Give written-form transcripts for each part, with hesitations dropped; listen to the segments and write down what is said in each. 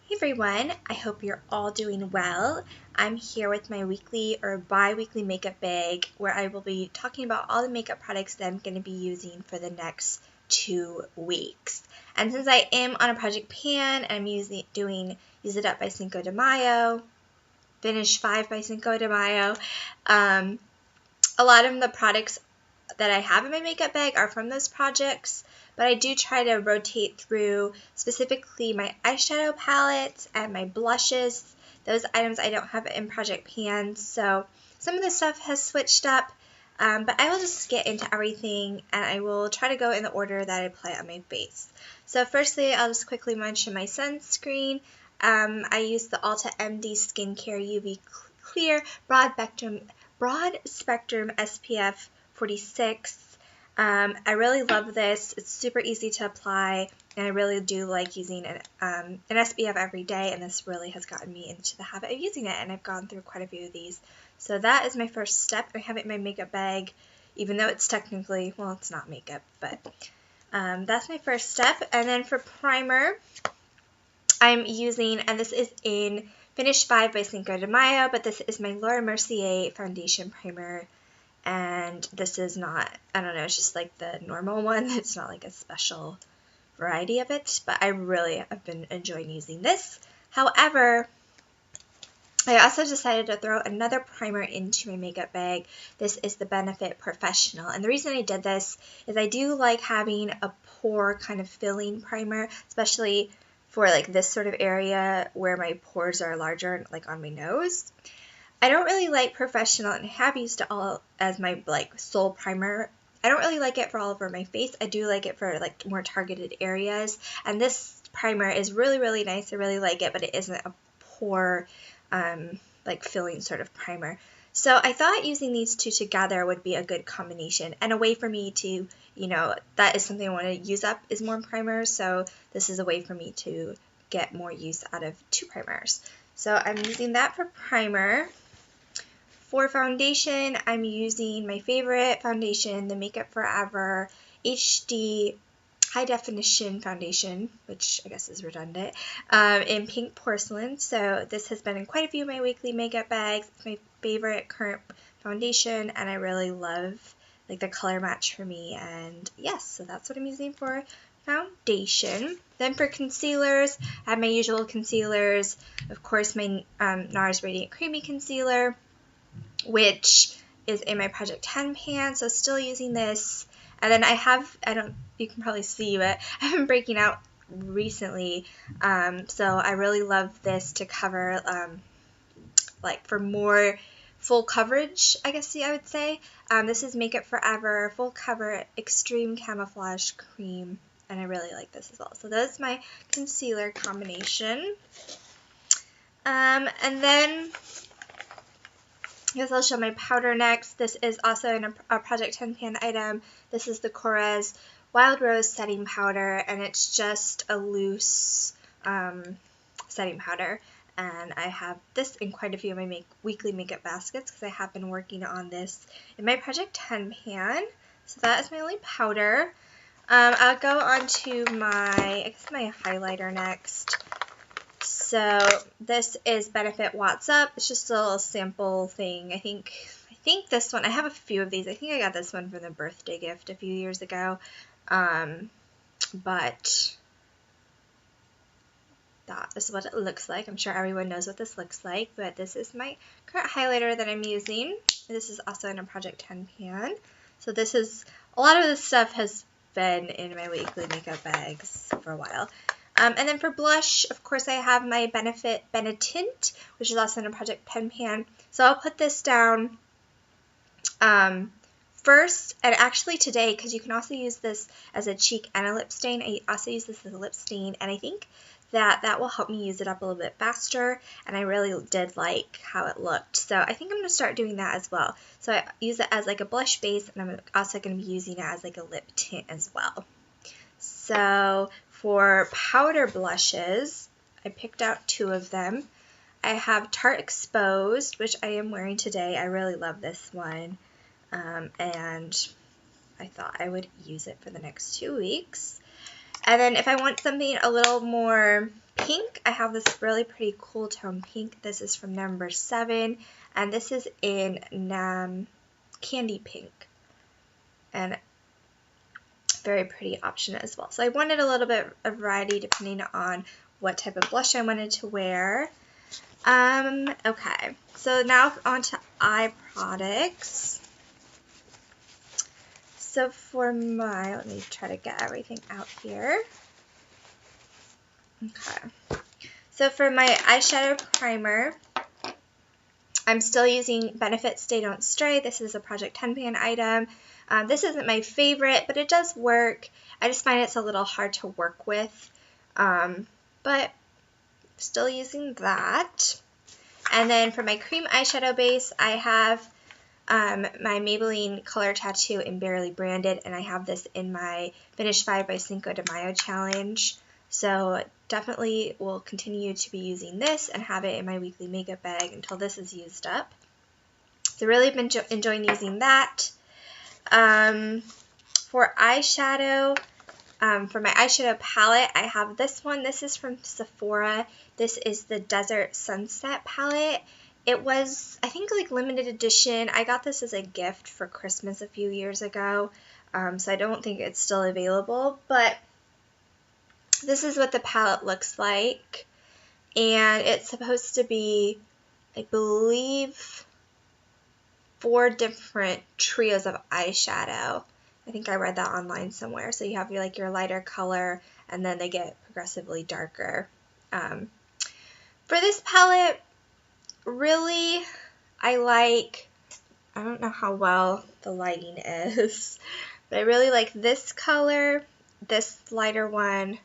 Hey everyone, I hope you're all doing well. I'm here with my weekly or bi-weekly makeup bag where I will be talking about all the makeup products that I'm going to be using for the next 2 weeks. And since I am on a project pan, I'm doing Use It Up by Cinco de Mayo, Finish 5 by Cinco de Mayo. A lot of the products that I have in my makeup bag are from those projects, but I do try to rotate through specifically my eyeshadow palettes and my blushes. Those items I don't have in project pans, so some of the stuff has switched up, but I will just get into everything and I will try to go in the order that I apply on my face. So firstly, I'll just quickly mention my sunscreen. I use the Ulta MD Skincare UV Clear Broad Spectrum SPF 46. I really love this. It's super easy to apply, and I really do like using an SPF every day, and this really has gotten me into the habit of using it, and I've gone through quite a few of these. So that is my first step. I have it in my makeup bag, even though it's technically, well, it's not makeup, but that's my first step. And then for primer, I'm using, and this is in Finish 5 by Cinco de Mayo, but this is my Laura Mercier foundation primer. And this is not, I don't know, it's just like the normal one. It's not like a special variety of it, but I really have been enjoying using this. However, I also decided to throw another primer into my makeup bag. This is the Benefit Porefessional. And the reason I did this is I do like having a pore kind of filling primer, especially for like this sort of area where my pores are larger, like on my nose. I don't really like Porefessional, and I have used it all as my like sole primer. I don't really like it for all over my face. I do like it for like more targeted areas, and this primer is really, really nice. I really like it, but it isn't a pore like filling sort of primer. So I thought using these two together would be a good combination and a way for me to, you know, that is something I want to use up is more primers. So this is a way for me to get more use out of 2 primers. So I'm using that for primer. For foundation, I'm using my favorite foundation, the Makeup Forever HD High Definition Foundation, which I guess is redundant, in pink porcelain. So this has been in quite a few of my weekly makeup bags. It's my favorite current foundation, and I really love like the color match for me. And yes, so that's what I'm using for foundation. Then for concealers, I have my usual concealers. Of course, my NARS Radiant Creamy Concealer, which is in my Project 10 pan, so still using this. And then you can probably see, but I've been breaking out recently, so I really love this to cover, like for more full coverage, I guess I would say. This is Makeup Forever Full Cover Extreme Camouflage Cream, and I really like this as well. So that's my concealer combination. And then I guess I'll show my powder next. This is also in a Project 10 pan item. This is the Korres Wild Rose Setting Powder, and it's just a loose setting powder. And I have this in quite a few of my weekly makeup baskets because I have been working on this in my Project 10 pan. So that is my only powder. I'll go on to my highlighter next. So this is Benefit What's Up. It's just a little sample thing. I think this one, I have a few of these. I think I got this one for the birthday gift a few years ago. But that is what it looks like. I'm sure everyone knows what this looks like, but this is my current highlighter that I'm using. This is also in a Project 10 pan. So this is, a lot of this stuff has been in my weekly makeup bags for a while. And then for blush, of course, I have my Benetint, which is also in a Project 10 pan. So I'll put this down first, and actually today, because you can also use this as a cheek and a lip stain. I also use this as a lip stain, and I think that will help me use it up a little bit faster, and I really did like how it looked. So I think I'm going to start doing that as well. So I use it as like a blush base, and I'm also going to be using it as like a lip tint as well. So for powder blushes, I picked out 2 of them. I have Tarte Exposed, which I am wearing today. I really love this one, and I thought I would use it for the next 2 weeks. And then if I want something a little more pink, I have this really pretty cool tone pink. This is from number 7, and this is in candy pink, and very pretty option as well. So I wanted a little bit of variety depending on what type of blush I wanted to wear. Okay, so now on to eye products. So for my, let me try to get everything out here. Okay, so for my eyeshadow primer, I'm still using Benefit Stay Don't Stray. This is a Project 10 pan item. This isn't my favorite, but it does work. I just find it's a little hard to work with, but still using that. And then for my cream eyeshadow base, I have my Maybelline Color Tattoo in Barely Branded, and I have this in my Finish 5 by Cinco de Mayo challenge. So definitely will continue to be using this and have it in my weekly makeup bag until this is used up. So really been enjoying using that. For eyeshadow, for my eyeshadow palette, I have this one. This is from Sephora. This is the Desert Sunset palette. It was, I think, like limited edition. I got this as a gift for Christmas a few years ago, so I don't think it's still available, but this is what the palette looks like, and it's supposed to be, I believe, 4 different trios of eyeshadow. I think I read that online somewhere. So you have your lighter color, and then they get progressively darker. For this palette, really, I don't know how well the lighting is, but I really like this color, this lighter one.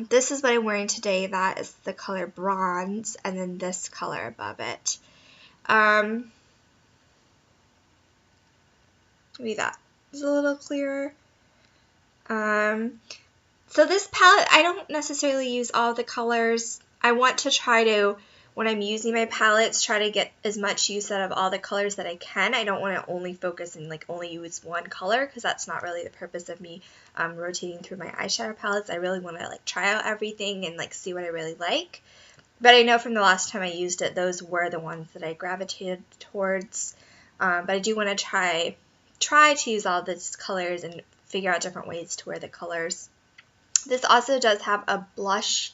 This is what I'm wearing today. That is the color Bronze, and then this color above it. Maybe that is a little clearer. So this palette, I don't necessarily use all the colors. I want to try to, when I'm using my palettes, try to get as much use out of all the colors that I can. I don't want to only focus and only use one color, because that's not really the purpose of me rotating through my eyeshadow palettes. I really want to try out everything and see what I really like. But I know from the last time I used it, those were the ones that I gravitated towards. But I do want to try to use all these colors and figure out different ways to wear the colors. This also does have a blush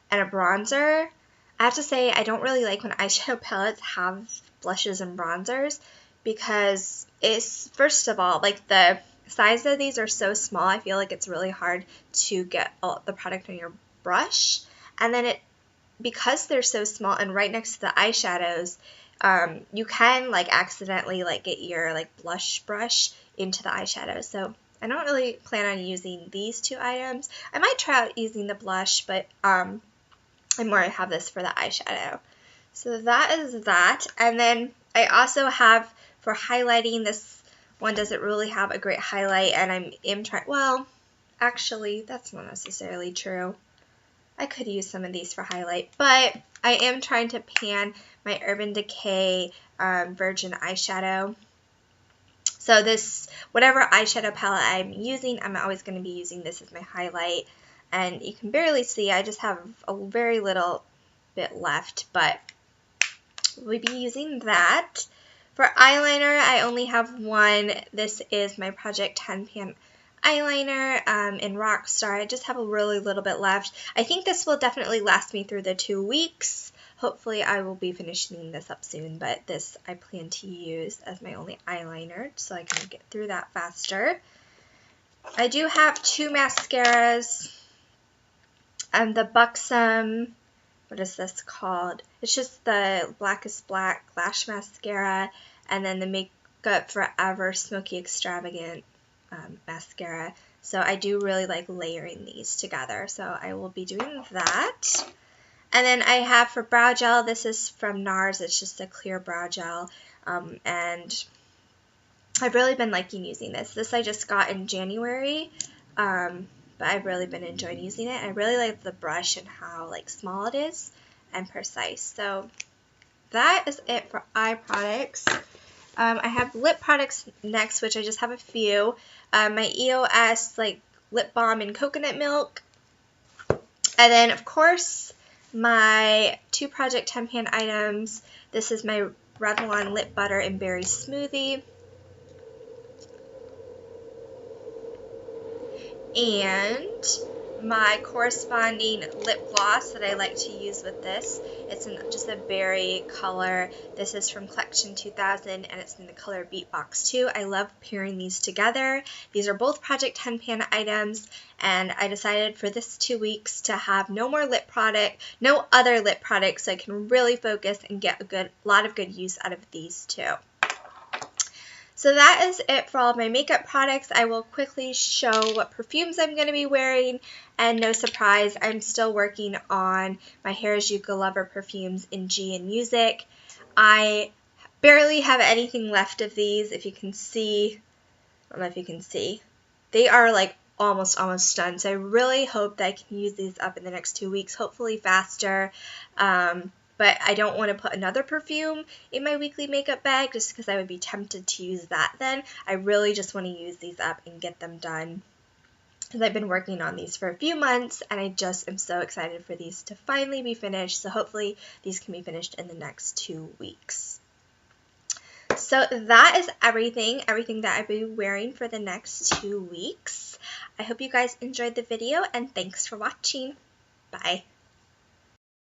and a bronzer. I have to say, I don't really like when eyeshadow palettes have blushes and bronzers, because it's, first of all, the size of these are so small, I feel like it's really hard to get all the product on your brush. And then because they're so small and right next to the eyeshadows, you can accidentally get your blush brush into the eyeshadow. So I don't really plan on using these 2 items. I might try out using the blush, but I more have this for the eyeshadow. So that is that. And then I also have, for highlighting, this one doesn't really have a great highlight, and I am trying, well, actually, that's not necessarily true. I could use some of these for highlight, but I am trying to pan my Urban Decay Virgin eyeshadow. So this, whatever eyeshadow palette I'm using, I'm always going to be using this as my highlight. And you can barely see, I just have a very little bit left, but we'll be using that. For eyeliner, I only have one. This is my Project 10 pan eyeliner in Rockstar. I just have a really little bit left. I think this will definitely last me through the 2 weeks. Hopefully I will be finishing this up soon, but this I plan to use as my only eyeliner so I can get through that faster. I do have 2 mascaras. The Buxom, what is this called? It's just the Blackest Black Lash Mascara, and then the Makeup Forever Smoky Extravagant mascara. So I do really like layering these together, so I will be doing that. And then I have for brow gel, this is from NARS. It's just a clear brow gel, and I've really been liking using this. This I just got in January, but I've really been enjoying using it. I really like the brush and how small it is and precise. So that is it for eye products. I have lip products next, which I just have a few. My EOS lip balm in coconut milk. And then, of course, my 2 Project 10 Pan items. This is my Revlon Lip Butter and Berry Smoothie. And my corresponding lip gloss that I like to use with this. It's in just a berry color. This is from Collection 2000 and it's in the color Beatbox 2. I love pairing these together. These are both Project 10 Pan items, and I decided for this 2 weeks to have no more lip product, no other lip products, so I can really focus and get a lot of good use out of these two. So that is it for all of my makeup products. I will quickly show what perfumes I'm going to be wearing, and no surprise, I'm still working on my Harajuku Lover perfumes in G and Music. I barely have anything left of these, if you can see. I don't know if you can see. They are like almost done, so I really hope that I can use these up in the next 2 weeks, hopefully faster. But I don't want to put another perfume in my weekly makeup bag just because I would be tempted to use that then. I really just want to use these up and get them done because I've been working on these for a few months and I just am so excited for these to finally be finished. So hopefully these can be finished in the next 2 weeks. So that is everything that I'll be wearing for the next 2 weeks. I hope you guys enjoyed the video and thanks for watching. Bye.